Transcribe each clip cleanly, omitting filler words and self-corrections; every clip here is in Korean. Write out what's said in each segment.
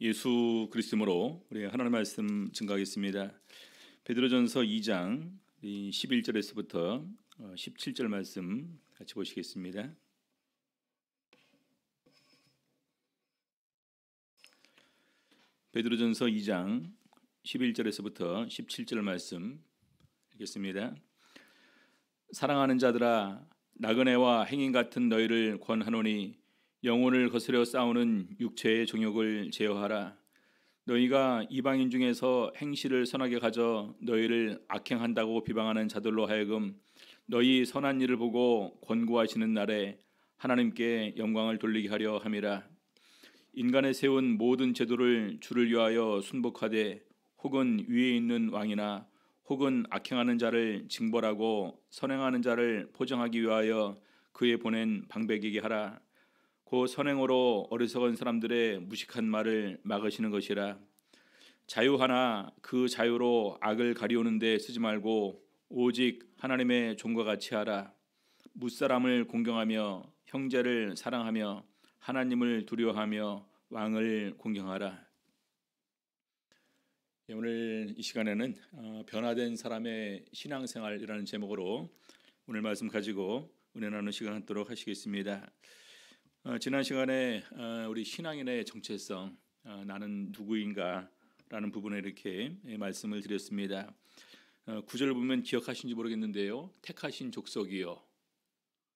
예수 그리스도로 우리 하나님의 말씀 증거하겠습니다. 베드로전서 2장 11절에서부터 17절 말씀 같이 보시겠습니다. 베드로전서 2장 11절에서부터 17절 말씀 읽겠습니다. 사랑하는 자들아, 나그네와 행인 같은 너희를 권하노니 영혼을 거스려 싸우는 육체의 정욕을 제어하라. 너희가 이방인 중에서 행실을 선하게 가져 너희를 악행한다고 비방하는 자들로 하여금 너희 선한 일을 보고 권고하시는 날에 하나님께 영광을 돌리게 하려 함이라. 인간의 세운 모든 제도를 주를 위하여 순복하되 혹은 위에 있는 왕이나 혹은 악행하는 자를 징벌하고 선행하는 자를 포정하기 위하여 그에 보낸 방백이게 하라. 그 선행으로 어리석은 사람들의 무식한 말을 막으시는 것이라. 자유하나 그 자유로 악을 가리우는 데 쓰지 말고 오직 하나님의 종과 같이 하라. 무사람을 공경하며 형제를 사랑하며 하나님을 두려워하며 왕을 공경하라. 오늘 이 시간에는 변화된 사람의 신앙생활이라는 제목으로 오늘 말씀 가지고 은혜 나누는 시간 갖도록 하시겠습니다. 지난 시간에 우리 신앙인의 정체성, 나는 누구인가 라는 부분에 이렇게 말씀을 드렸습니다. 구절을 보면 기억하신지 모르겠는데요, 택하신 족속이요,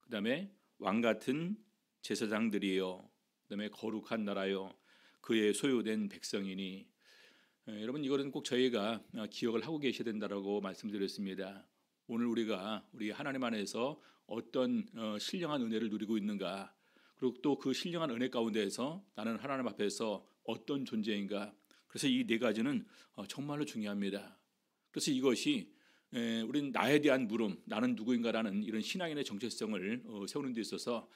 그 다음에 왕같은 제사장들이요, 그 다음에 거룩한 나라요, 그의 소유된 백성이니. 여러분, 이거는 꼭 저희가 기억을 하고 계셔야 된다라고 말씀드렸습니다. 오늘 우리가 우리 하나님 안에서 어떤 신령한 은혜를 누리고 있는가, 그리고 또 그 신령한 은혜 가운데에서 나는 하나님 앞에서 어떤 존재인가. 그래서 이 네 가지는 정말로 중요합니다. 그래서 이것이 우리는 나에 대한 물음, 나는 누구인가라는 이런 신앙인의 정체성을 세우는 데 있어서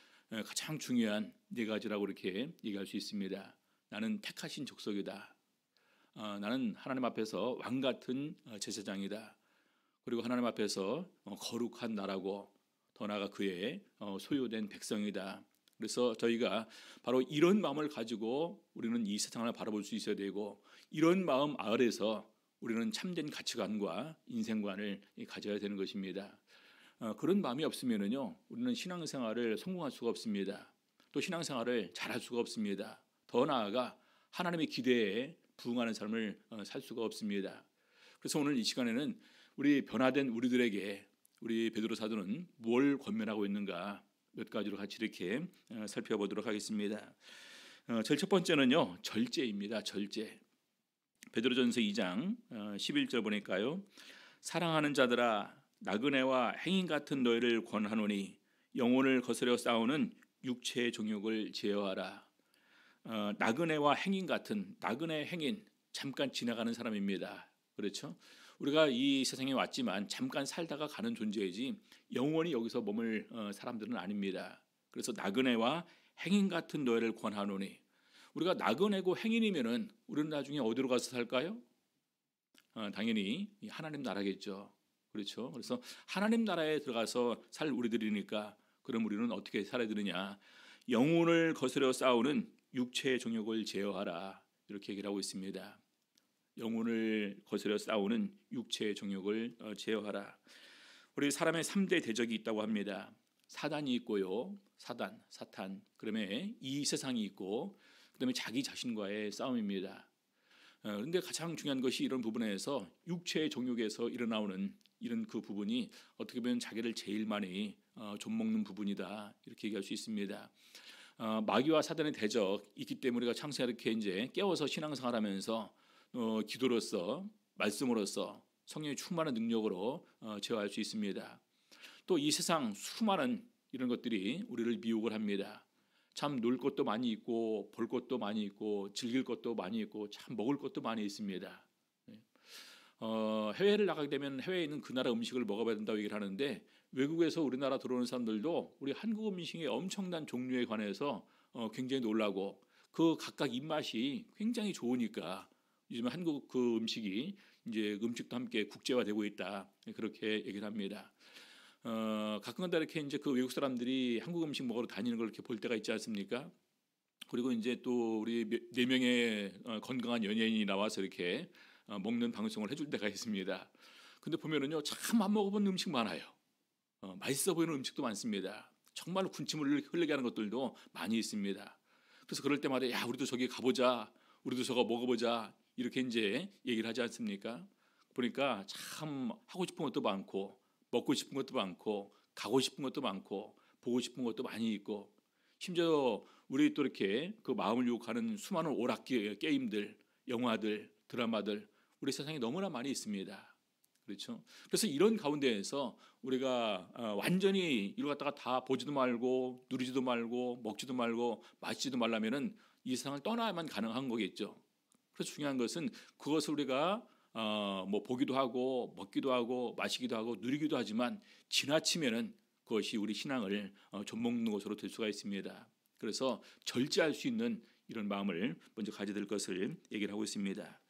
가장 중요한 네 가지라고 이렇게 얘기할 수 있습니다. 나는 택하신 족속이다. 나는 하나님 앞에서 왕 같은 제사장이다. 그리고 하나님 앞에서 거룩한 나라고, 더 나아가 그의 소유된 백성이다. 그래서 저희가 바로 이런 마음을 가지고 우리는 이 세상을 바라볼 수 있어야 되고, 이런 마음 아래서 우리는 참된 가치관과 인생관을 가져야 되는 것입니다. 그런 마음이 없으면요, 우리는 신앙생활을 성공할 수가 없습니다. 또 신앙생활을 잘할 수가 없습니다. 더 나아가 하나님의 기대에 부응하는 삶을 살 수가 없습니다. 그래서 오늘 이 시간에는 우리 변화된 우리들에게 우리 베드로 사도는 뭘 권면하고 있는가 몇 가지로 같이 이렇게 살펴보도록 하겠습니다. 제일 첫 번째는요, 절제입니다. 절제. 베드로전서 2장 11절 보니까요, 사랑하는 자들아, 나그네와 행인 같은 너희를 권하노니 영혼을 거스려 싸우는 육체의 정욕을 제어하라. 나그네와 행인 같은, 나그네 행인, 잠깐 지나가는 사람입니다. 그렇죠? 우리가 이 세상에 왔지만 잠깐 살다가 가는 존재이지 영원히 여기서 머물 사람들은 아닙니다. 그래서 나그네와 행인 같은 너희를 권하노니, 우리가 나그네고 행인이면은 우리는 나중에 어디로 가서 살까요? 당연히 하나님 나라겠죠. 그렇죠? 그래서 하나님 나라에 들어가서 살 우리들이니까, 그럼 우리는 어떻게 살아야 되느냐? 영혼을 거스려 싸우는 육체의 정욕을 제어하라, 이렇게 얘기를 하고 있습니다. 영혼을 거스려 싸우는 육체의 정욕을 제어하라. 우리 사람의 3대 대적이 있다고 합니다. 사단이 있고요, 사탄, 그다음에 이 세상이 있고, 그다음에 자기 자신과의 싸움입니다. 그런데 가장 중요한 것이 이런 부분에서 육체의 정욕에서 일어나오는 이런 그 부분이 어떻게 보면 자기를 제일 많이 좀먹는 부분이다, 이렇게 얘기할 수 있습니다. 마귀와 사단의 대적 있기 때문에 우리가 창세기 이렇게 이제 깨워서 신앙생활하면서 기도로서, 말씀으로서, 성령의 충만한 능력으로 제어할 수 있습니다. 또 이 세상 수많은 이런 것들이 우리를 미혹을 합니다. 참 놀 것도 많이 있고, 볼 것도 많이 있고, 즐길 것도 많이 있고, 참 먹을 것도 많이 있습니다. 해외를 나가게 되면 해외에 있는 그 나라 음식을 먹어봐야 된다고 얘기를 하는데, 외국에서 우리나라 들어오는 사람들도 우리 한국 음식의 엄청난 종류에 관해서 굉장히 놀라고, 그 각각 입맛이 굉장히 좋으니까 요즘 한국 그 음식이 이제 음식도 함께 국제화되고 있다, 그렇게 얘기를 합니다. 가끔가다 이렇게 이제 그 외국 사람들이 한국 음식 먹으러 다니는 걸 이렇게 볼 때가 있지 않습니까? 그리고 이제 또 우리 네 명의 건강한 연예인이 나와서 이렇게 먹는 방송을 해줄 때가 있습니다. 근데 보면은요, 참 안 먹어본 음식 많아요. 맛있어 보이는 음식도 많습니다. 정말 군침을 흘리게 하는 것들도 많이 있습니다. 그래서 그럴 때마다 야, 우리도 저기 가보자, 우리도 저거 먹어보자, 이렇게 이제 얘기를 하지 않습니까? 보니까 참 하고 싶은 것도 많고, 먹고 싶은 것도 많고, 가고 싶은 것도 많고, 보고 싶은 것도 많이 있고, 심지어 우리 또 이렇게 그 마음을 유혹하는 수많은 오락기 게임들, 영화들, 드라마들, 우리 세상에 너무나 많이 있습니다. 그렇죠? 그래서 이런 가운데에서 우리가 완전히 이걸 갖다가 다 보지도 말고 누리지도 말고 먹지도 말고 마시지도 말라면은 이 세상을 떠나야만 가능한 거겠죠. 그래서 중요한 것은 그것을 우리가 뭐 보기도 하고 먹기도 하고 마시기도 하고 누리기도 하지만 지나치면은 그것이 우리 신앙을 좀먹는 것으로 될 수가 있습니다. 그래서 절제할 수 있는 이런 마음을 먼저 가져야 될 것을 얘기를 하고 있습니다.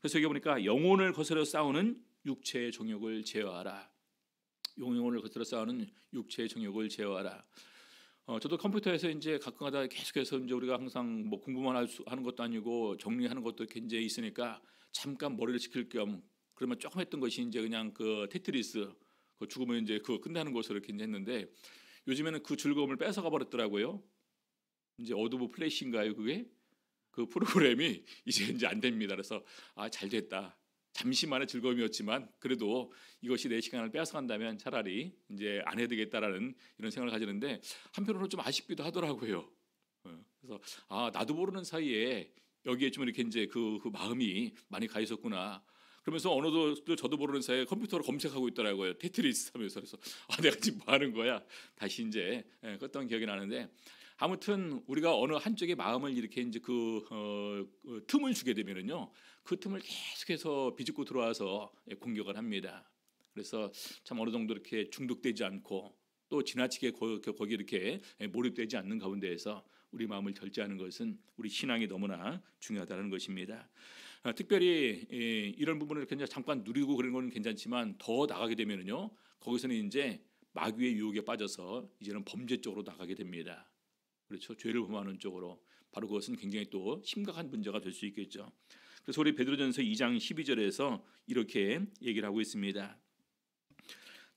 그래서 여기 보니까 영혼을 거스려 싸우는 육체의 정욕을 제어하라. 영혼을 거스려 싸우는 육체의 정욕을 제어하라. 저도 컴퓨터에서 이제 가끔가다 계속해서 이제 우리가 항상 뭐 공부만 하는 것도 아니고 정리하는 것도 이렇게 이제 있으니까 잠깐 머리를 식힐 겸 그러면 조금 했던 것이 이제 그냥 그 테트리스 그 죽으면 이제 그거 끝나는 것으로 이렇게 이제 했는데 요즘에는 그 즐거움을 뺏어가 버렸더라고요. 이제 어도브 플래시인가요, 그게? 그 프로그램이 이제 안 됩니다. 그래서 잘 됐다. 잠시만의 즐거움이었지만 그래도 이것이 내 시간을 빼앗아간다면 차라리 이제 안 해야 되겠다라는 이런 생각을 가지는데 한편으로는 좀 아쉽기도 하더라고요. 그래서 나도 모르는 사이에 여기에 좀 이렇게 이제 그 마음이 많이 가 있었구나. 그러면서 어느덧 저도 모르는 사이에 컴퓨터로 검색하고 있더라고요. 테트리스 하면서. 그래서 내가 지금 뭐 하는 거야? 다시 이제 껐던 기억이 나는데 아무튼 우리가 어느 한쪽의 마음을 이렇게 이제 틈을 주게 되면은요, 그 틈을 계속해서 비집고 들어와서 공격을 합니다. 그래서 참 어느 정도 이렇게 중독되지 않고 또 지나치게 거기 이렇게 몰입되지 않는 가운데에서 우리 마음을 절제하는 것은 우리 신앙이 너무나 중요하다는 것입니다. 특별히 이런 부분을 그냥 잠깐 누리고 그런 건 괜찮지만 더 나가게 되면은요, 거기서는 이제 마귀의 유혹에 빠져서 이제는 범죄 쪽으로 나가게 됩니다. 그렇죠. 죄를 범하는 쪽으로. 바로 그것은 굉장히 또 심각한 문제가 될 수 있겠죠. 그래서 우리 베드로전서 2장 12절에서 이렇게 얘기를 하고 있습니다.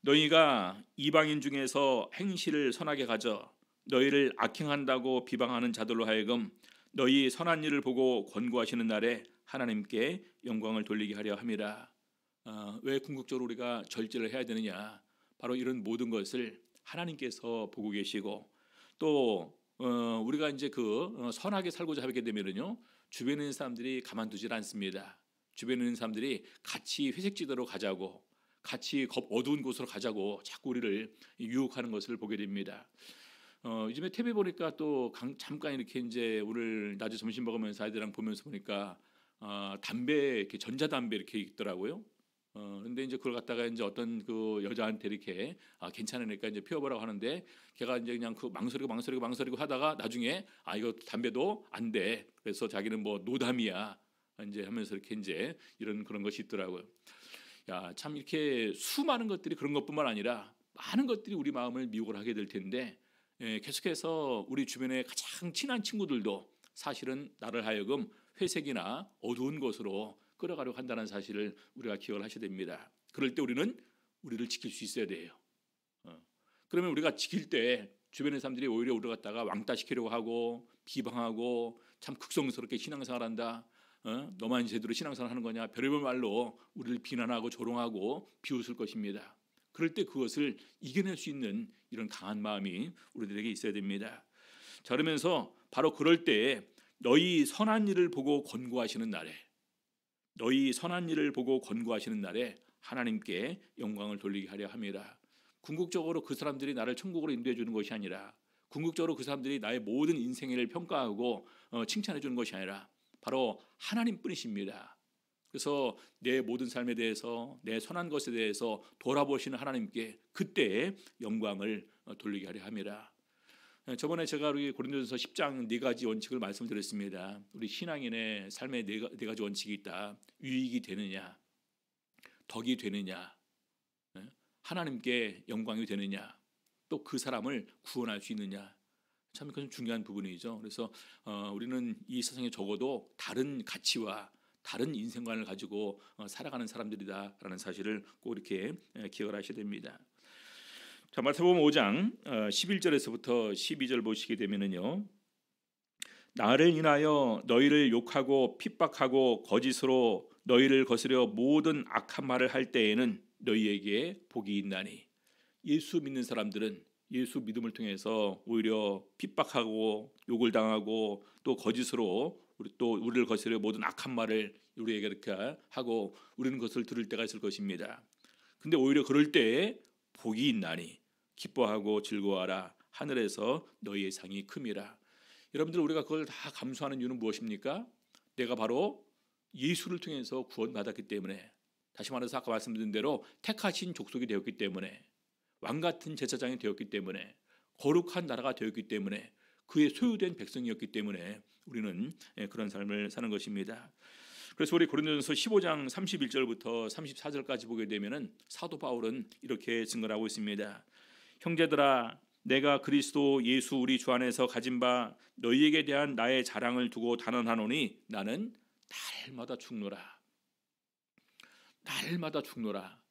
너희가 이방인 중에서 행실을 선하게 가져 너희를 악행한다고 비방하는 자들로 하여금 너희 선한 일을 보고 권고하시는 날에 하나님께 영광을 돌리게 하려 함이라. 왜 궁극적으로 우리가 절제를 해야 되느냐? 바로 이런 모든 것을 하나님께서 보고 계시고 또 우리가 이제 선하게 살고자 하게 되면은요, 주변에 있는 사람들이 가만두질 않습니다. 주변에 있는 사람들이 같이 회색지대로 가자고, 같이 어두운 곳으로 가자고 자꾸 우리를 유혹하는 것을 보게 됩니다. 요즘에 TV 보니까 또 잠깐 이렇게 이제 오늘 낮에 점심 먹으면서 아이들이랑 보면서 보니까 담배 이렇게 전자담배 이렇게 있더라고요. 근데 이제 그걸 갖다가 이제 어떤 그 여자한테 이렇게 괜찮으니까 이제 피워보라고 하는데 걔가 이제 그냥 그 망설이고 하다가 나중에 이거 담배도 안 돼. 그래서 자기는 뭐 노담이야. 이제 하면서 이렇게 이제 그런 것이 있더라고요. 야, 참 이렇게 수많은 것들이 그런 것뿐만 아니라 많은 것들이 우리 마음을 미혹을 하게 될 텐데 계속해서 우리 주변의 가장 친한 친구들도 사실은 나를 하여금 회색이나 어두운 곳으로 끌어가려고 한다는 사실을 우리가 기억을 하셔야 됩니다. 그럴 때 우리는 우리를 지킬 수 있어야 돼요. 그러면 우리가 지킬 때 주변의 사람들이 오히려 우리를 갖다가 왕따시키려고 하고 비방하고 참 극성스럽게 신앙생활한다. 너만 제대로 신앙생활 하는 거냐? 별의별 말로 우리를 비난하고 조롱하고 비웃을 것입니다. 그럴 때 그것을 이겨낼 수 있는 이런 강한 마음이 우리들에게 있어야 됩니다. 자, 그러면서 바로 그럴 때 너희 선한 일을 보고 권고하시는 날에 하나님께 영광을 돌리게 하려 함이라. 궁극적으로 그 사람들이 나를 천국으로 인도해 주는 것이 아니라 궁극적으로 그 사람들이 나의 모든 인생을 평가하고 칭찬해 주는 것이 아니라 바로 하나님뿐이십니다. 그래서 내 모든 삶에 대해서 내 선한 것에 대해서 돌아보시는 하나님께 그때 영광을 돌리게 하려 함이라. 저번에 제가 우리 고린도전서 10장 4가지 원칙을 말씀드렸습니다. 우리 신앙인의 삶에 네 가지 원칙이 있다. 유익이 되느냐, 덕이 되느냐, 하나님께 영광이 되느냐, 또 그 사람을 구원할 수 있느냐. 참 그건 중요한 부분이죠. 그래서 우리는 이 세상에 적어도 다른 가치와 다른 인생관을 가지고 살아가는 사람들이다라는 사실을 꼭 이렇게 기억을 하셔야 됩니다. 자, 마태복음 5장 11절에서부터 12절 보시게 되면은요. 나를 인하여 너희를 욕하고 핍박하고 거짓으로 너희를 거스려 모든 악한 말을 할 때에는 너희에게 복이 있나니. 예수 믿는 사람들은 예수 믿음을 통해서 오히려 핍박하고 욕을 당하고 또 거짓으로 우리를 거스려 모든 악한 말을 우리에게 이렇게 하고 우리는 그것을 들을 때가 있을 것입니다. 근데 오히려 그럴 때에 복이 있나니 기뻐하고 즐거워하라 하늘에서 너희의 상이 큼이라. 여러분들 우리가 그걸 다 감수하는 이유는 무엇입니까? 내가 바로 예수를 통해서 구원받았기 때문에, 다시 말해서 아까 말씀드린 대로 택하신 족속이 되었기 때문에, 왕같은 제사장이 되었기 때문에, 거룩한 나라가 되었기 때문에, 그의 소유된 백성이었기 때문에 우리는 그런 삶을 사는 것입니다. 그래서 우리 고린도전서 15장 31절부터 34절까지 보게 되면은 사도 바울은 이렇게 증거하고 있습니다. 형제들아, 내가 그리스도 예수 우리 주 안에서 가진 바 너희에게 대한 나의 자랑을 두고 단언하노니 나는 날마다 죽노라. 날마다 죽노라.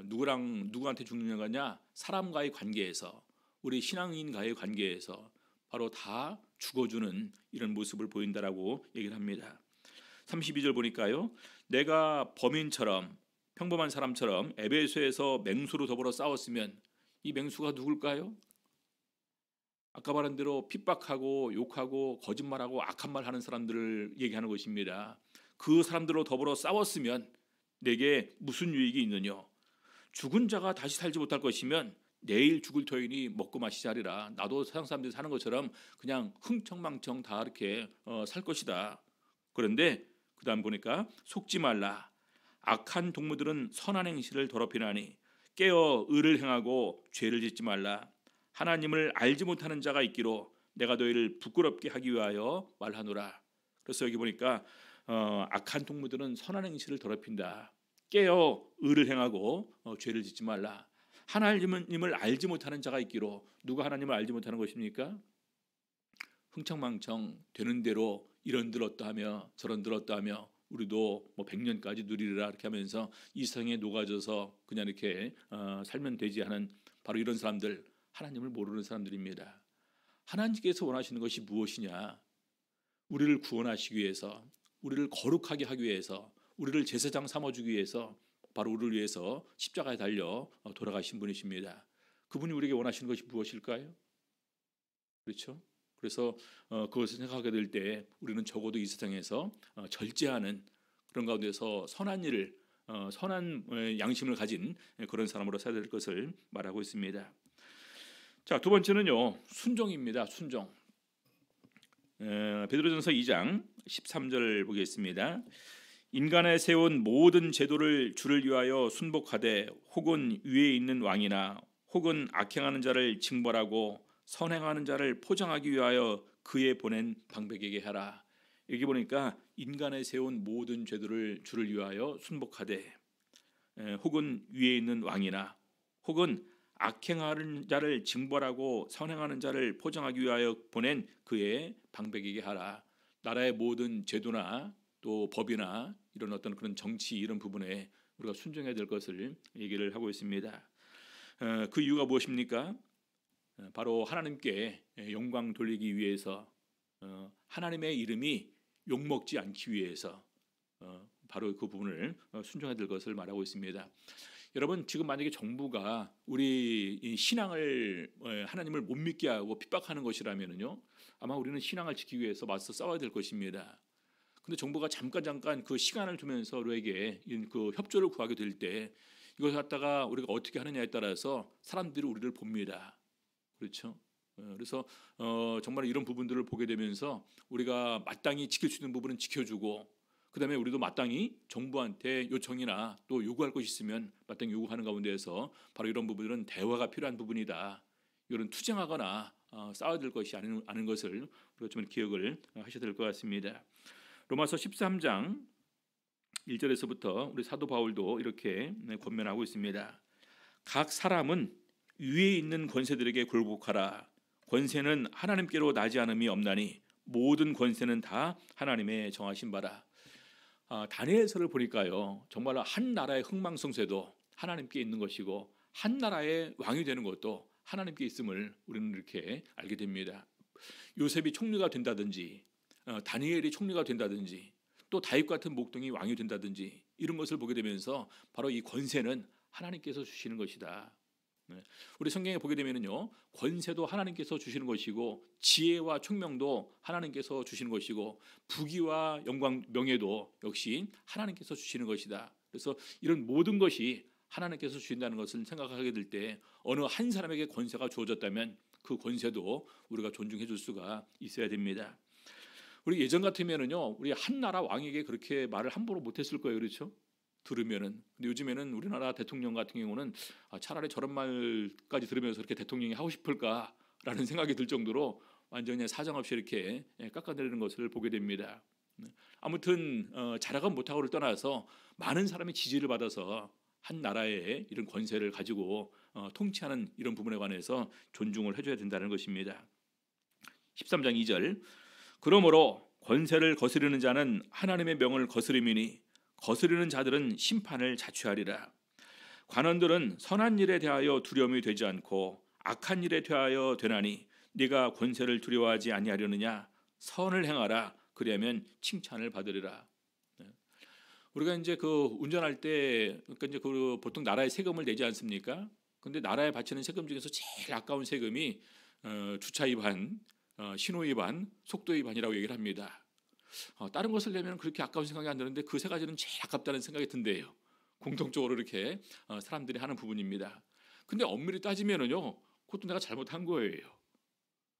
누구한테 죽는 거냐? 사람과의 관계에서, 우리 신앙인과의 관계에서 바로 다 죽어주는 이런 모습을 보인다라고 얘기를 합니다. 32절 보니까요. 내가 범인처럼, 평범한 사람처럼 에베소에서 맹수로 더불어 싸웠으면 이 맹수가 누굴까요? 아까 말한 대로 핍박하고 욕하고 거짓말하고 악한 말 하는 사람들을 얘기하는 것입니다. 그 사람들로 더불어 싸웠으면 내게 무슨 유익이 있느냐? 죽은 자가 다시 살지 못할 것이면 내일 죽을 터이니 먹고 마시자 하리라. 나도 세상 사람들이 사는 것처럼 그냥 흥청망청 다 이렇게 살 것이다. 그런데 그 다음 보니까 속지 말라. 악한 동무들은 선한 행실을 더럽히나니 깨어 의를 행하고 죄를 짓지 말라. 하나님을 알지 못하는 자가 있기로 내가 너희를 부끄럽게 하기 위하여 말하노라. 그래서 여기 보니까 악한 동무들은 선한 행실을 더럽힌다. 깨어 의를 행하고 죄를 짓지 말라. 하나님을 알지 못하는 자가 있기로. 누가 하나님을 알지 못하는 것입니까? 흥청망청 되는 대로 이런 들었다 하며 저런 들었다 하며 우리도 뭐 100년까지 누리리라 이렇게 하면서 이 세상에 녹아져서 그냥 이렇게 살면 되지 하는 바로 이런 사람들, 하나님을 모르는 사람들입니다. 하나님께서 원하시는 것이 무엇이냐? 우리를 구원하시기 위해서, 우리를 거룩하게 하기 위해서, 우리를 제사장 삼아주기 위해서 바로 우리를 위해서 십자가에 달려 돌아가신 분이십니다. 그분이 우리에게 원하시는 것이 무엇일까요? 그렇죠? 그래서 그것을 생각하게 될 때 우리는 적어도 이 세상에서 절제하는 그런 가운데서 선한 일을 선한 양심을 가진 그런 사람으로 살아야 될 것을 말하고 있습니다. 자, 두 번째는요, 순종입니다. 순종. 베드로전서 2장 13절 보겠습니다. 인간에 세운 모든 제도를 주를 위하여 순복하되 혹은 위에 있는 왕이나 혹은 악행하는 자를 징벌하고 선행하는 자를 포장하기 위하여 그에 보낸 방백에게 하라. 여기 보니까 인간에 세운 모든 제도를 주를 위하여 순복하되 혹은 위에 있는 왕이나 혹은 악행하는 자를 징벌하고 선행하는 자를 포장하기 위하여 보낸 그의 방백에게 하라. 나라의 모든 제도나 또 법이나 이런 어떤 그런 정치 이런 부분에 우리가 순종해야 될 것을 얘기를 하고 있습니다. 그 이유가 무엇입니까? 바로 하나님께 영광 돌리기 위해서, 하나님의 이름이 욕먹지 않기 위해서 바로 그 부분을 순종해야 될 것을 말하고 있습니다. 여러분, 지금 만약에 정부가 우리 신앙을 하나님을 못 믿게 하고 핍박하는 것이라면요, 아마 우리는 신앙을 지키기 위해서 맞서 싸워야 될 것입니다. 근데 정부가 잠깐 그 시간을 두면서 우리에게 그 협조를 구하게 될 때 이걸 갖다가 우리가 어떻게 하느냐에 따라서 사람들이 우리를 봅니다. 그렇죠? 그래서 정말 이런 부분들을 보게 되면서 우리가 마땅히 지킬 수 있는 부분은 지켜주고, 그 다음에 우리도 마땅히 정부한테 요청이나 또 요구할 것이 있으면 마땅히 요구하는 가운데에서 바로 이런 부분들은 대화가 필요한 부분이다. 이런 투쟁하거나 싸워야 될 것이 아닌 것을 우리가 좀 기억을 하셔야 될 것 같습니다. 로마서 13장 1절에서부터 우리 사도 바울도 이렇게 권면하고 있습니다. 각 사람은 위에 있는 권세들에게 굴복하라. 권세는 하나님께로 나지 않음이 없나니 모든 권세는 다 하나님의 정하신 바라. 다니엘서를 보니까요, 정말 한 나라의 흥망성쇠도 하나님께 있는 것이고 한 나라의 왕이 되는 것도 하나님께 있음을 우리는 이렇게 알게 됩니다. 요셉이 총리가 된다든지 다니엘이 총리가 된다든지 또 다윗 같은 목동이 왕이 된다든지 이런 것을 보게 되면서 바로 이 권세는 하나님께서 주시는 것이다. 우리 성경에 보게 되면요, 권세도 하나님께서 주시는 것이고 지혜와 총명도 하나님께서 주시는 것이고 부귀와 영광 명예도 역시 하나님께서 주시는 것이다. 그래서 이런 모든 것이 하나님께서 주신다는 것을 생각하게 될 때 어느 한 사람에게 권세가 주어졌다면 그 권세도 우리가 존중해 줄 수가 있어야 됩니다. 우리 예전 같으면은요, 우리 한 나라 왕에게 그렇게 말을 함부로 못했을 거예요, 그렇죠? 들으면은. 근데 요즘에는 우리나라 대통령 같은 경우는 차라리 저런 말까지 들으면서 이렇게 대통령이 하고 싶을까라는 생각이 들 정도로 완전히 사정없이 이렇게 깎아내리는 것을 보게 됩니다. 아무튼 잘하고 못하고를 떠나서 많은 사람이 지지를 받아서 한 나라의 이런 권세를 가지고 통치하는 이런 부분에 관해서 존중을 해줘야 된다는 것입니다. 13장 2절 그러므로 권세를 거스르는 자는 하나님의 명을 거스름이니 거스르는 자들은 심판을 자취하리라. 관원들은 선한 일에 대하여 두려움이 되지 않고 악한 일에 대하여 되나니 네가 권세를 두려워하지 아니하려느냐. 선을 행하라. 그리하면 칭찬을 받으리라. 우리가 이제 그 운전할 때 그러니까 이제 그 보통 나라에 세금을 내지 않습니까? 근데 나라에 바치는 세금 중에서 제일 아까운 세금이 주차 위반, 신호 위반, 속도 위반이라고 얘기를 합니다. 다른 것을 내면 그렇게 아까운 생각이 안 드는데 그 세 가지는 제일 아깝다는 생각이 든대요. 공통적으로 이렇게 사람들이 하는 부분입니다. 근데 엄밀히 따지면은요, 그것도 내가 잘못한 거예요.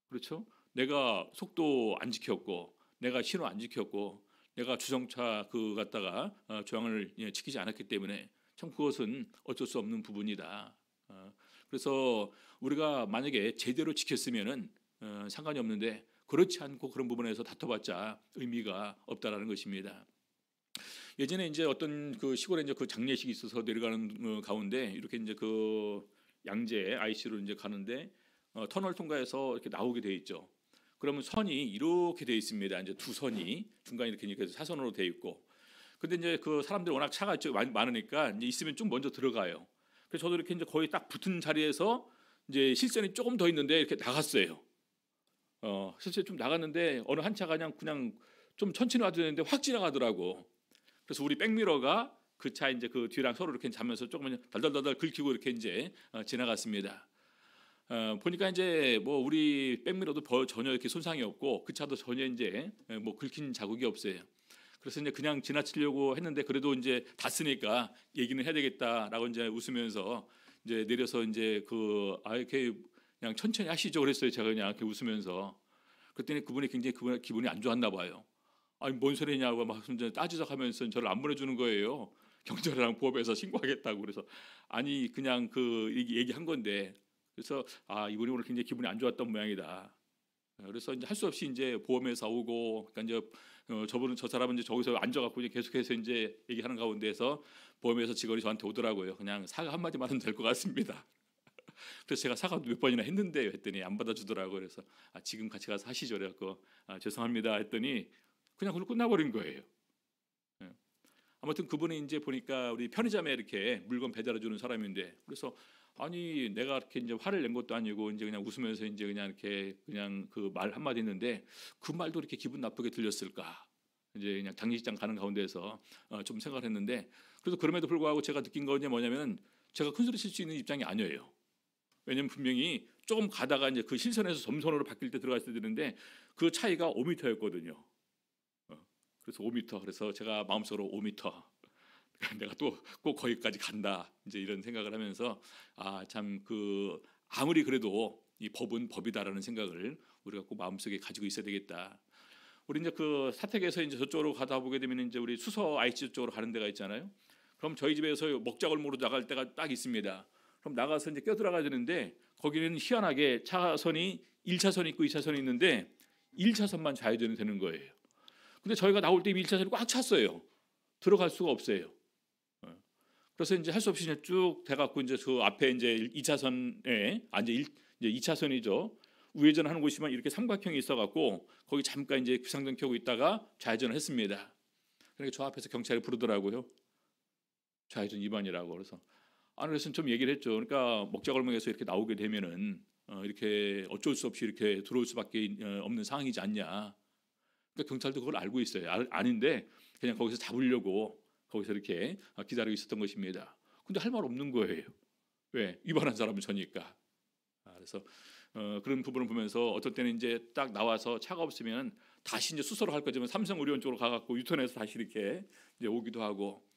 그렇죠? 내가 속도 안 지켰고, 내가 신호 안 지켰고, 내가 주정차 그 갖다가 조항을 지키지 않았기 때문에 참 그것은 어쩔 수 없는 부분이다. 그래서 우리가 만약에 제대로 지켰으면은 상관이 없는데 그렇지 않고 그런 부분에서 다퉈봤자 의미가 없다라는 것입니다. 예전에 이제 어떤 그 시골에 이제 그 장례식이 있어서 내려가는 가운데 이렇게 이제 그 양재 IC로 이제 가는데 터널 통과해서 이렇게 나오게 돼 있죠. 그러면 선이 이렇게 돼 있습니다. 이제 두 선이 중간에 이렇게 사선으로 돼 있고. 근데 이제 그 사람들이 워낙 차가 많으니까 이제 있으면 좀 먼저 들어가요. 그래서 저도 이렇게 이제 거의 딱 붙은 자리에서 이제 실선이 조금 더 있는데 이렇게 나갔어요. 실제 좀 나갔는데 어느 한 차가 그냥 좀 천천히 와도 되는데 확 지나가더라고. 그래서 우리 백미러가 그 차 이제 그 뒤랑 서로 이렇게 자면서 조금 달달달달 긁히고 이렇게 이제 지나갔습니다. 보니까 이제 뭐 우리 백미러도 전혀 이렇게 손상이 없고 그 차도 전혀 이제 뭐 긁힌 자국이 없어요. 그래서 이제 그냥 지나치려고 했는데 그래도 이제 닿으니까 얘기는 해야 되겠다라고 이제 웃으면서 이제 내려서 이제 이렇게 그냥 천천히 하시죠 그랬어요. 제가 그냥 이렇게 웃으면서. 그랬더니 그분이 굉장히 기분이 안 좋았나 봐요. 아니 뭔 소리냐고 막 따지작하면서 저를 안 보내주는 거예요. 경찰이랑 보험회사 신고하겠다고. 그래서 아니 그냥 그 얘기한 건데. 그래서 이분이 오늘 굉장히 기분이 안 좋았던 모양이다. 그래서 이제 할 수 없이 이제 보험회사 오고, 그러니까 이제 저 사람은 이제 저기서 앉아갖고 이제 계속해서 이제 얘기하는 가운데서 보험회사 직원이 저한테 오더라고요. 그냥 사과 한마디만 하면 될 것 같습니다. 그래서 제가 사과도 몇 번이나 했는데 했더니 안 받아주더라고요. 그래서 지금 같이 가서 하시죠. 그래갖고 죄송합니다 했더니 그냥 그걸로 끝나버린 거예요. 아무튼 그분이 이제 보니까 우리 편의점에 이렇게 물건 배달해 주는 사람인데, 그래서 아니 내가 이렇게 이제 화를 낸 것도 아니고 이제 그냥 웃으면서 이제 그냥 이렇게 그냥 그 말 한마디 했는데 그 말도 이렇게 기분 나쁘게 들렸을까? 이제 그냥 장례식장 가는 가운데서 좀 생각을 했는데, 그래서 그럼에도 불구하고 제가 느낀 건 뭐냐면은 제가 큰 소리 칠 수 있는 입장이 아니에요. 왜냐면 분명히 조금 가다가 이제 그 실선에서 점선으로 바뀔 때 들어갔어야 되는데 그 차이가 5m였거든요. 그래서 5m. 그래서 제가 마음속으로 5m. 내가 또 꼭 거기까지 간다. 이제 이런 생각을 하면서 참 아무리 그래도 이 법은 법이다라는 생각을 우리가 꼭 마음속에 가지고 있어야 되겠다. 우리 이제 그 사택에서 이제 저쪽으로 가다 보게 되면 이제 우리 수서 IC 쪽으로 가는 데가 있잖아요. 그럼 저희 집에서 먹자골목으로 나갈 때가 딱 있습니다. 그럼 나가서 이제 껴들어가야 되는데 거기는 희한하게 차선이 1차선이 있고 2차선이 있는데 1차선만 좌회전이 되는 거예요. 근데 저희가 나올 때 1차선이 꽉 찼어요. 들어갈 수가 없어요. 그래서 이제 할 수 없이 쭉 돼갖고 이제 그 앞에 이제 2차선에 이제 2차선이죠. 우회전하는 곳이면 이렇게 삼각형이 있어갖고 거기 잠깐 이제 비상등 켜고 있다가 좌회전을 했습니다. 그러니까 저 앞에서 경찰이 부르더라고요. 좌회전 위반이라고. 그래서 그래서 좀 얘기를 했죠. 그러니까 먹자골목에서 이렇게 나오게 되면은 이렇게 어쩔 수 없이 이렇게 들어올 수밖에 없는 상황이지 않냐. 그러니까 경찰도 그걸 알고 있어요. 아닌데 그냥 거기서 잡으려고 거기서 이렇게 기다리고 있었던 것입니다. 근데 할 말 없는 거예요. 왜? 위반한 사람은 저니까. 그래서 그런 부분을 보면서 어떨 때는 이제 딱 나와서 차가 없으면 다시 이제 수소로 할 거지만 삼성의료원 쪽으로 가갖고 유턴해서 다시 이렇게 이제 오기도 하고.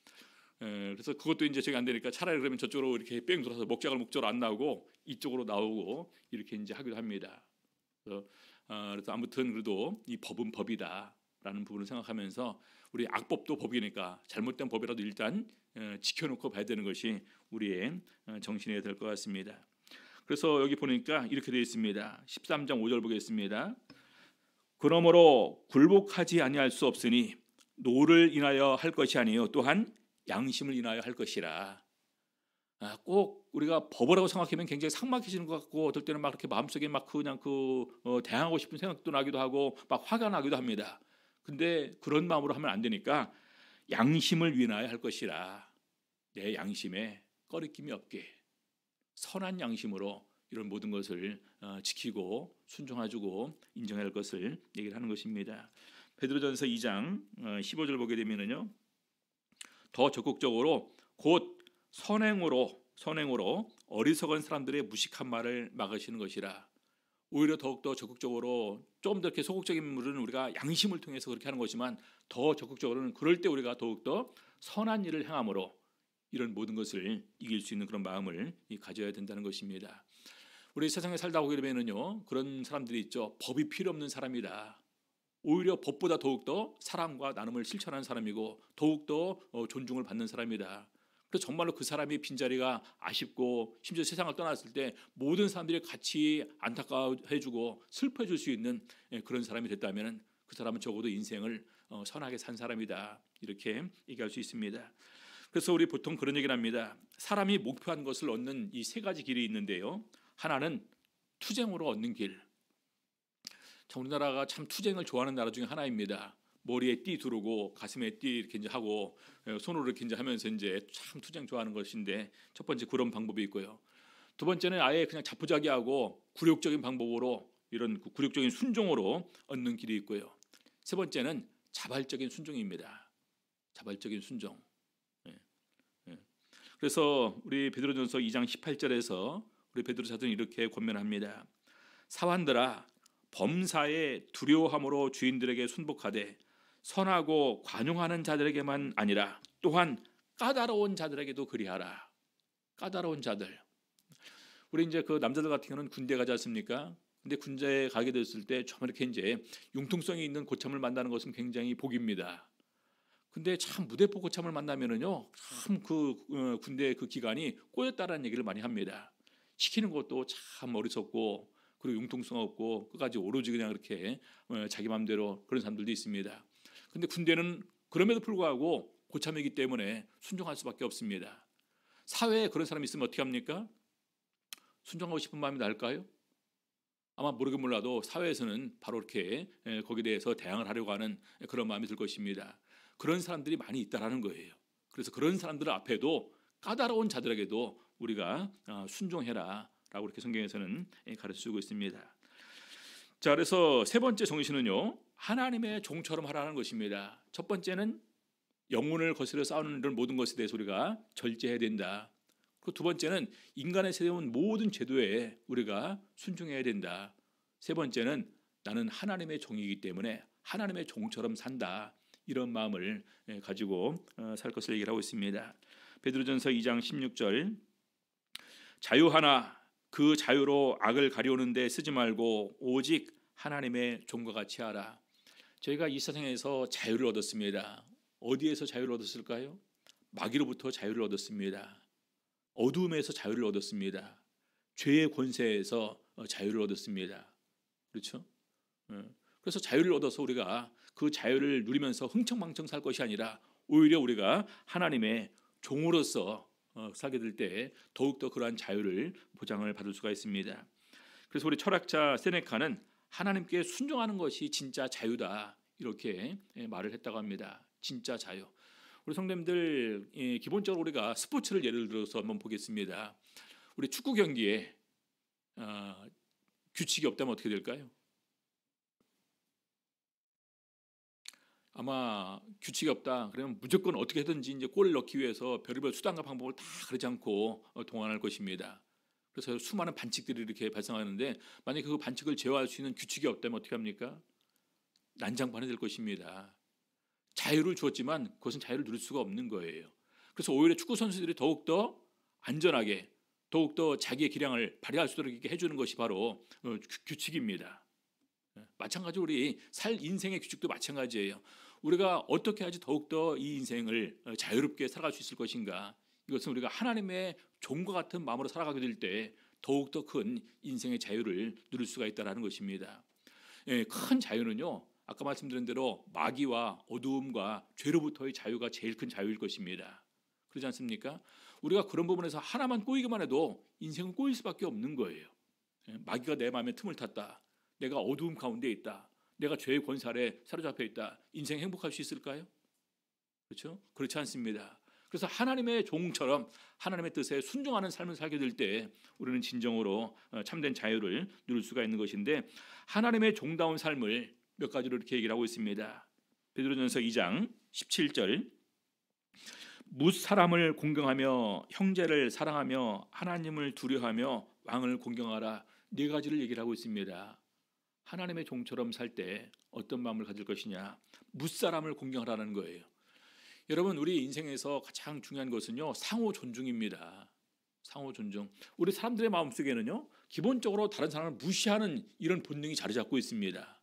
그래서 그것도 이제 저기 안 되니까 차라리 그러면 저쪽으로 이렇게 뺑 돌아서 목적으로 안 나오고 이쪽으로 나오고 이렇게 이제 하기도 합니다. 그래서 아무튼 그래도 이 법은 법이다라는 부분을 생각하면서 우리 악법도 법이니까 잘못된 법이라도 일단 지켜놓고 봐야 되는 것이 우리의 정신이 될 것 같습니다. 그래서 여기 보니까 이렇게 되어 있습니다. 13장 5절 보겠습니다. 그러므로 굴복하지 아니할 수 없으니 노를 인하여 할 것이 아니요 또한 양심을 인하여 할 것이라. 꼭 우리가 법이라고 생각하면 굉장히 삭막해지는 것 같고 어떨 때는 막 이렇게 마음속에 막 그냥 대항하고 싶은 생각도 나기도 하고 막 화가 나기도 합니다. 근데 그런 마음으로 하면 안 되니까 양심을 위하여 할 것이라. 내 양심에 꺼리낌이 없게 선한 양심으로 이런 모든 것을 지키고 순종해주고 인정해야 할 것을 얘기를 하는 것입니다. 베드로전서 2장 15절 보게 되면은요. 더 적극적으로 곧 선행으로 어리석은 사람들의 무식한 말을 막으시는 것이라. 오히려 더욱더 적극적으로 좀 더 이렇게 소극적인 물은 우리가 양심을 통해서 그렇게 하는 것이지만 더 적극적으로는 그럴 때 우리가 더욱더 선한 일을 행함으로 이런 모든 것을 이길 수 있는 그런 마음을 가져야 된다는 것입니다. 우리 세상에 살다 보게 되면요 그런 사람들이 있죠. 법이 필요 없는 사람이다. 오히려 법보다 더욱더 사랑과 나눔을 실천하는 사람이고 더욱더 존중을 받는 사람이다. 그래서 정말로 그 사람이 빈자리가 아쉽고 심지어 세상을 떠났을 때 모든 사람들이 같이 안타까워해주고 슬퍼해줄 수 있는 그런 사람이 됐다면 그 사람은 적어도 인생을 선하게 산 사람이다. 이렇게 얘기할 수 있습니다. 그래서 우리 보통 그런 얘기를 합니다. 사람이 목표한 것을 얻는 이 세 가지 길이 있는데요. 하나는 투쟁으로 얻는 길. 우리나라가 참 투쟁을 좋아하는 나라 중에 하나입니다. 머리에 띠 두르고 가슴에 띠 이렇게 이제 하고 손으로 이렇게 이제 하면서 이제 참 투쟁 좋아하는 것인데 첫 번째 그런 방법이 있고요. 두 번째는 아예 그냥 자포자기하고 굴욕적인 방법으로 이런 굴욕적인 순종으로 얻는 길이 있고요. 세 번째는 자발적인 순종입니다. 자발적인 순종. 그래서 우리 베드로전서 2장 18절에서 우리 베드로 사도는 이렇게 권면합니다. 사환들아 범사에 두려워함으로 주인들에게 순복하되 선하고 관용하는 자들에게만 아니라 또한 까다로운 자들에게도 그리하라. 까다로운 자들. 우리 이제 그 남자들 같은 경우는 군대 가지 않습니까? 근데 군대에 가게 됐을 때 좀 이렇게 이제 융통성이 있는 고참을 만나는 것은 굉장히 복입니다. 근데 참 무대포 고참을 만나면은요, 참 그 군대 그 기간이 꼬였다라는 얘기를 많이 합니다. 시키는 것도 참 어리석고 그리고 융통성 없고 끝까지 오로지 그냥 이렇게 자기 마음대로 그런 사람들도 있습니다. 근데 군대는 그럼에도 불구하고 고참이기 때문에 순종할 수밖에 없습니다. 사회에 그런 사람이 있으면 어떻게 합니까? 순종하고 싶은 마음이 날까요? 아마 모르긴 몰라도 사회에서는 바로 이렇게 거기에 대해서 대항을 하려고 하는 그런 마음이 들 것입니다. 그런 사람들이 많이 있다라는 거예요. 그래서 그런 사람들 앞에도 까다로운 자들에게도 우리가 순종해라 라고 이렇게 성경에서는 가르쳐주고 있습니다. 자, 그래서 세 번째 정신은요, 하나님의 종처럼 하라는 것입니다. 첫 번째는 영혼을 거스려 싸우는 이런 모든 것에 대해서 우리가 절제해야 된다. 그리고 두 번째는 인간에 세운 모든 제도에 우리가 순종해야 된다. 세 번째는 나는 하나님의 종이기 때문에 하나님의 종처럼 산다. 이런 마음을 가지고 살 것을 얘기를 하고 있습니다. 베드로전서 2장 16절 자유하나 그 자유로 악을 가려우는 데 쓰지 말고 오직 하나님의 종과 같이 하라. 저희가 이 세상에서 자유를 얻었습니다. 어디에서 자유를 얻었을까요? 마귀로부터 자유를 얻었습니다. 어두움에서 자유를 얻었습니다. 죄의 권세에서 자유를 얻었습니다. 그렇죠? 그래서 자유를 얻어서 우리가 그 자유를 누리면서 흥청망청 살 것이 아니라 오히려 우리가 하나님의 종으로서 살게 될 때 더욱더 그러한 자유를 보장을 받을 수가 있습니다. 그래서 우리 철학자 세네카는 하나님께 순종하는 것이 진짜 자유다 이렇게 말을 했다고 합니다. 진짜 자유. 우리 성도님들 기본적으로 우리가 스포츠를 예를 들어서 한번 보겠습니다. 우리 축구 경기에 규칙이 없다면 어떻게 될까요? 아마 규칙이 없다. 그러면 무조건 어떻게든지 이제 골을 넣기 위해서 별의별 수단과 방법을 다 가리지 않고 동원할 것입니다. 그래서 수많은 반칙들이 이렇게 발생하는데 만약 그 반칙을 제어할 수 있는 규칙이 없다면 어떻게 합니까? 난장판이 될 것입니다. 자유를 주었지만 그것은 자유를 누릴 수가 없는 거예요. 그래서 오히려 축구 선수들이 더욱더 안전하게 더욱더 자기의 기량을 발휘할 수 있도록 해주는 것이 바로 규칙입니다. 마찬가지로 우리 살 인생의 규칙도 마찬가지예요. 우리가 어떻게 하지 더욱더 이 인생을 자유롭게 살아갈 수 있을 것인가. 이것은 우리가 하나님의 종과 같은 마음으로 살아가게 될 때 더욱더 큰 인생의 자유를 누릴 수가 있다는 것입니다. 큰 자유는요, 아까 말씀드린 대로 마귀와 어두움과 죄로부터의 자유가 제일 큰 자유일 것입니다. 그렇지 않습니까? 우리가 그런 부분에서 하나만 꼬이기만 해도 인생은 꼬일 수밖에 없는 거예요. 마귀가 내 마음에 틈을 탔다. 내가 어두움 가운데 있다. 내가 죄의 권세 아래 사로잡혀 있다. 인생 행복할 수 있을까요? 그렇죠? 그렇지 않습니다. 그래서 하나님의 종처럼 하나님의 뜻에 순종하는 삶을 살게 될 때 우리는 진정으로 참된 자유를 누릴 수가 있는 것인데, 하나님의 종다운 삶을 몇 가지로 이렇게 얘기를 하고 있습니다. 베드로전서 2장 17절, 뭇 사람을 공경하며 형제를 사랑하며 하나님을 두려워하며 왕을 공경하라. 네 가지를 얘기를 하고 있습니다. 하나님의 종처럼 살 때 어떤 마음을 가질 것이냐, 뭇 사람을 공경하라는 거예요. 여러분, 우리 인생에서 가장 중요한 것은요, 상호 존중입니다. 상호 존중. 우리 사람들의 마음속에는요, 기본적으로 다른 사람을 무시하는 이런 본능이 자리 잡고 있습니다.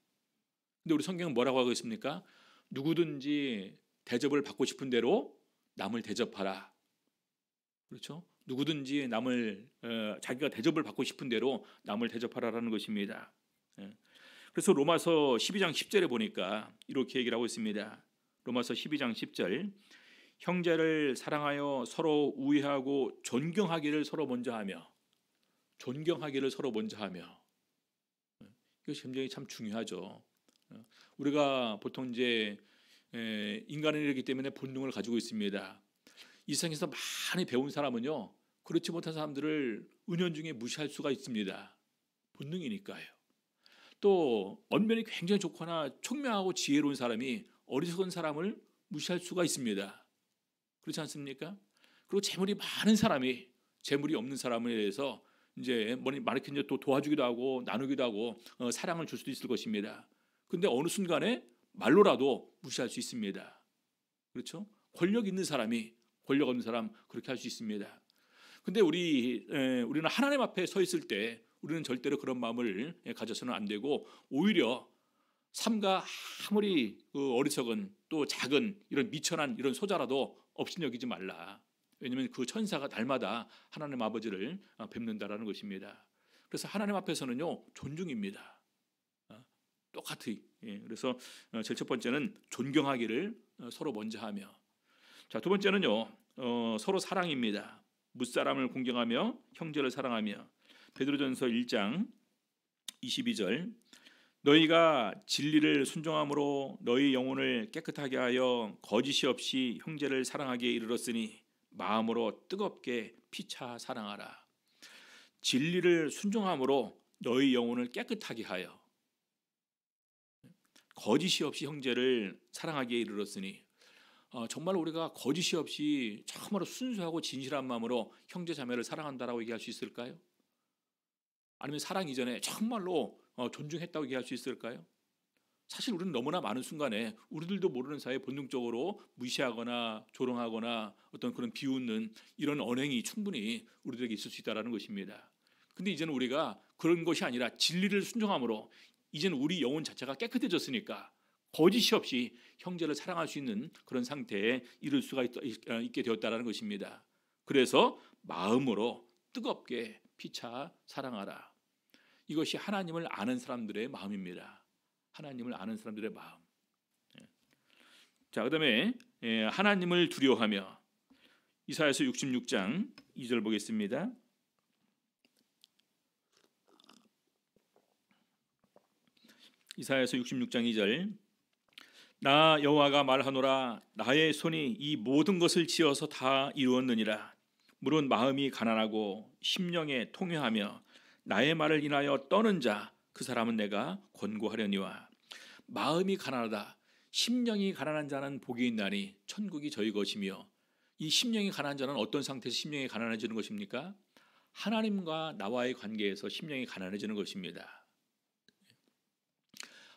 근데 우리 성경은 뭐라고 하고 있습니까? 누구든지 대접을 받고 싶은 대로 남을 대접하라. 그렇죠? 누구든지 남을 자기가 대접을 받고 싶은 대로 남을 대접하라라는 것입니다. 그래서 로마서 12장 10절에 보니까 이렇게 얘기를 하고 있습니다. 로마서 12장 10절, 형제를 사랑하여 서로 우애하고 존경하기를 서로 먼저 하며, 존경하기를 서로 먼저 하며. 이것이 굉장히 참 중요하죠. 우리가 보통 이제 인간이기 때문에 본능을 가지고 있습니다. 이 세상에서 많이 배운 사람은요, 그렇지 못한 사람들을 은연중에 무시할 수가 있습니다. 본능이니까요. 또 언변이 굉장히 좋거나 총명하고 지혜로운 사람이 어리석은 사람을 무시할 수가 있습니다. 그렇지 않습니까? 그리고 재물이 많은 사람이 재물이 없는 사람에 대해서 이제 말이렇게 이제 또 도와주기도 하고 나누기도 하고 사랑을 줄 수도 있을 것입니다. 근데 어느 순간에 말로라도 무시할 수 있습니다. 그렇죠? 권력 있는 사람이 권력 없는 사람 그렇게 할 수 있습니다. 근데 우리는 하나님 앞에 서 있을 때 우리는 절대로 그런 마음을 가져서는 안 되고, 오히려 삼가 아무리 어리석은 또 작은 이런 미천한 이런 소자라도 업신여기지 말라. 왜냐하면 그 천사가 날마다 하나님 아버지를 뵙는다라는 것입니다. 그래서 하나님 앞에서는요, 존중입니다. 똑같이. 그래서 제일 첫 번째는 존경하기를 서로 먼저 하며, 자, 두 번째는요, 서로 사랑입니다. 뭇사람을 공경하며 형제를 사랑하며. 베드로전서 1장 22절, 너희가 진리를 순종함으로 너희 영혼을 깨끗하게 하여 거짓이 없이 형제를 사랑하기에 이르렀으니 마음으로 뜨겁게 피차 사랑하라. 진리를 순종함으로 너희 영혼을 깨끗하게 하여 거짓이 없이 형제를 사랑하기에 이르렀으니, 정말 우리가 거짓이 없이 참으로 순수하고 진실한 마음으로 형제 자매를 사랑한다라고 얘기할 수 있을까요? 아니면 사랑 이전에 정말로 존중했다고 얘기할 수 있을까요? 사실 우리는 너무나 많은 순간에 우리들도 모르는 사이에 본능적으로 무시하거나 조롱하거나 어떤 그런 비웃는 이런 언행이 충분히 우리들에게 있을 수 있다는 것입니다. 근데 이제는 우리가 그런 것이 아니라 진리를 순종함으로 이제는 우리 영혼 자체가 깨끗해졌으니까 거짓이 없이 형제를 사랑할 수 있는 그런 상태에 이를 수가 있게 되었다는 것입니다. 그래서 마음으로 뜨겁게 피차 사랑하라. 이것이 하나님을 아는 사람들의 마음입니다. 하나님을 아는 사람들의 마음. 자, 그다음에 하나님을 두려워하며. 이사야서 66장 2절 보겠습니다. 이사야서 66장 2절 나 여호와가 말하노라 나의 손이 이 모든 것을 지어서 다 이루었느니라. 물은 마음이 가난하고 심령에 통회하며 나의 말을 인하여 떠는 자 그 사람은 내가 권고하려니와. 마음이 가난하다, 심령이 가난한 자는 복이 있나니 천국이 저희 것이며. 이 심령이 가난한 자는 어떤 상태에서 심령이 가난해지는 것입니까? 하나님과 나와의 관계에서 심령이 가난해지는 것입니다.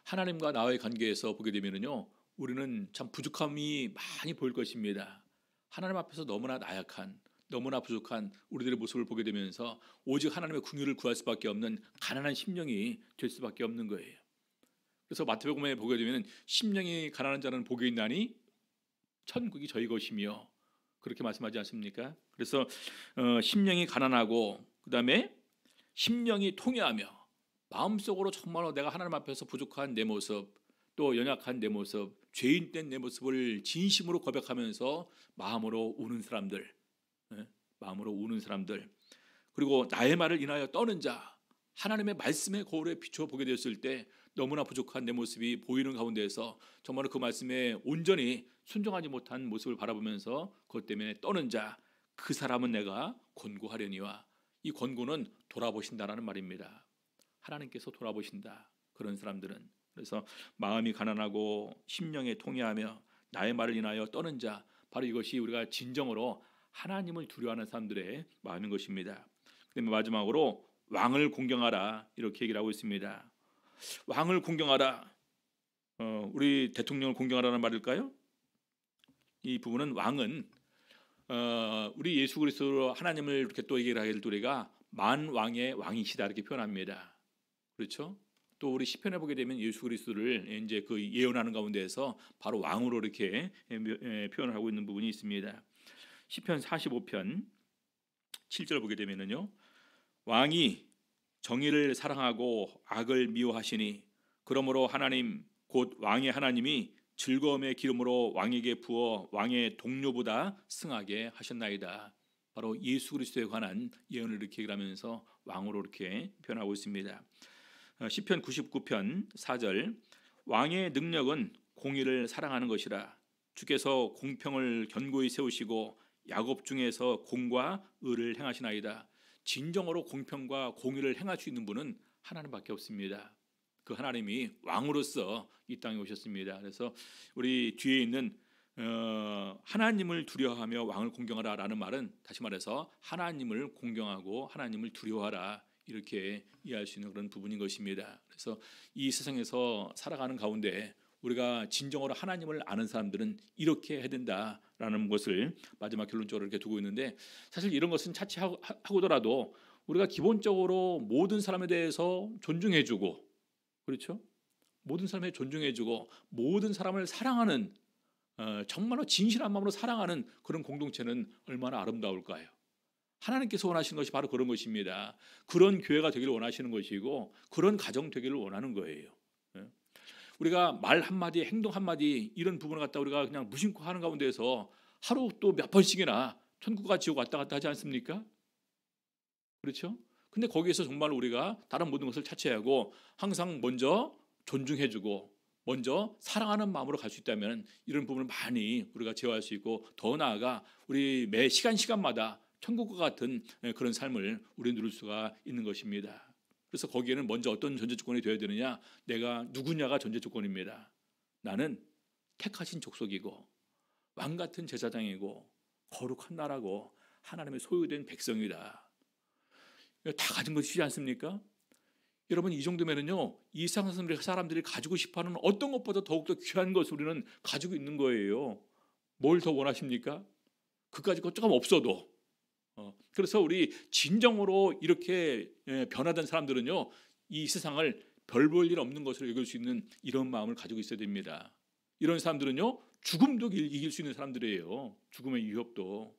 하나님과 나와의 관계에서 보게 되면요, 우리는 참 부족함이 많이 보일 것입니다. 하나님 앞에서 너무나 나약한, 너무나 부족한 우리들의 모습을 보게 되면서 오직 하나님의 긍휼을 구할 수밖에 없는 가난한 심령이 될 수밖에 없는 거예요. 그래서 마태복음에 보게 되면 심령이 가난한 자는 복이 있나니 천국이 저희 것이며 그렇게 말씀하지 않습니까? 그래서 심령이 가난하고 그다음에 심령이 통회하며 마음속으로 정말로 내가 하나님 앞에서 부족한 내 모습, 또 연약한 내 모습, 죄인된 내 모습을 진심으로 고백하면서 마음으로 우는 사람들, 마음으로 우는 사람들, 그리고 나의 말을 인하여 떠는 자, 하나님의 말씀의 거울에 비춰 보게 되었을 때 너무나 부족한 내 모습이 보이는 가운데에서 정말 그 말씀에 온전히 순종하지 못한 모습을 바라보면서 그것 때문에 떠는 자, 그 사람은 내가 권고하려니와. 이 권고는 돌아보신다라는 말입니다. 하나님께서 돌아보신다, 그런 사람들은. 그래서 마음이 가난하고 심령에 통회하며 나의 말을 인하여 떠는 자, 바로 이것이 우리가 진정으로 하나님을 두려워하는 사람들의 마음인 것입니다. 그다음에 마지막으로 왕을 공경하라, 이렇게 얘기를 하고 있습니다. 왕을 공경하라, 우리 대통령을 공경하라는 말일까요? 이 부분은 왕은 우리 예수 그리스도로 하나님을 이렇게 또 얘기를 하게 될 때 우리가 만왕의 왕이시다 이렇게 표현합니다. 그렇죠? 또 우리 시편에 보게 되면 예수 그리스도를 이제 그 예언하는 가운데에서 바로 왕으로 이렇게 표현을 하고 있는 부분이 있습니다. 시편 45편 7절 보게 되면은요, 왕이 정의를 사랑하고 악을 미워하시니 그러므로 하나님 곧 왕의 하나님이 즐거움의 기름으로 왕에게 부어 왕의 동료보다 승하게 하셨나이다. 바로 예수 그리스도에 관한 예언을 이렇게 하면서 왕으로 이렇게 표현하고 있습니다. 시편 99편 4절 왕의 능력은 공의를 사랑하는 것이라. 주께서 공평을 견고히 세우시고 야곱 중에서 공과 의를 행하시나이다. 진정으로 공평과 공의를 행할 수 있는 분은 하나님밖에 없습니다. 그 하나님이 왕으로서 이 땅에 오셨습니다. 그래서 우리 뒤에 있는 하나님을 두려워하며 왕을 공경하라라는 말은 다시 말해서 하나님을 공경하고 하나님을 두려워하라, 이렇게 이해할 수 있는 그런 부분인 것입니다. 그래서 이 세상에서 살아가는 가운데 우리가 진정으로 하나님을 아는 사람들은 이렇게 해야 된다라는 것을 마지막 결론적으로 이렇게 두고 있는데, 사실 이런 것은 차치하고더라도 우리가 기본적으로 모든 사람에 대해서 존중해주고, 그렇죠? 모든 사람에 존중해주고 모든 사람을 사랑하는, 정말로 진실한 마음으로 사랑하는 그런 공동체는 얼마나 아름다울까요? 하나님께서 원하시는 것이 바로 그런 것입니다. 그런 교회가 되기를 원하시는 것이고 그런 가정 되기를 원하는 거예요. 우리가 말 한마디, 행동 한마디, 이런 부분을 갖다 우리가 그냥 무심코 하는 가운데서 하루 또 몇 번씩이나 천국과 지옥 왔다 갔다 하지 않습니까? 그렇죠? 근데 거기에서 정말 우리가 다른 모든 것을 차치하고 항상 먼저 존중해주고 먼저 사랑하는 마음으로 갈 수 있다면 이런 부분을 많이 우리가 제어할 수 있고, 더 나아가 우리 매 시간마다 천국과 같은 그런 삶을 우리 누릴 수가 있는 것입니다. 그래서 거기에는 먼저 어떤 전제 조건이 되어야 되느냐? 내가 누구냐가 전제 조건입니다. 나는 택하신 족속이고 왕 같은 제사장이고 거룩한 나라고 하나님의 소유된 백성이다. 다 가진 것이지 않습니까? 여러분, 이 정도면은요, 이 세상 사람들이 가지고 싶어하는 어떤 것보다 더욱더 귀한 것을 우리는 가지고 있는 거예요. 뭘 더 원하십니까? 그까짓 것 조금 없어도. 그래서 우리 진정으로 이렇게 변화된 사람들은요, 이 세상을 별 볼 일 없는 것으로 여길 수 있는 이런 마음을 가지고 있어야 됩니다. 이런 사람들은요, 죽음도 이길 수 있는 사람들이에요. 죽음의 위협도.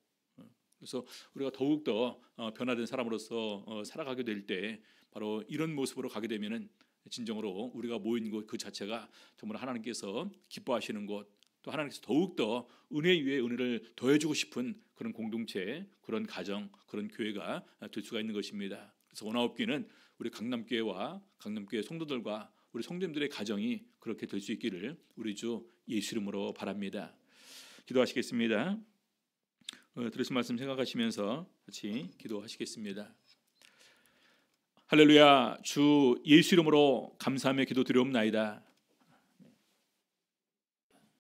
그래서 우리가 더욱더 변화된 사람으로서 살아가게 될 때 바로 이런 모습으로 가게 되면은 진정으로 우리가 모인 곳 그 자체가 정말 하나님께서 기뻐하시는 곳, 또 하나님께서 더욱더 은혜 위에 은혜를 더해주고 싶은 그런 공동체, 그런 가정, 그런 교회가 될 수가 있는 것입니다. 그래서 원아웃교회는 우리 강남교회와 강남교회 성도들과 우리 성도님들의 가정이 그렇게 될 수 있기를 우리 주 예수 이름으로 바랍니다. 기도하시겠습니다. 들으신 말씀 생각하시면서 같이 기도하시겠습니다. 할렐루야. 주 예수 이름으로 감사하며 기도드리옵나이다.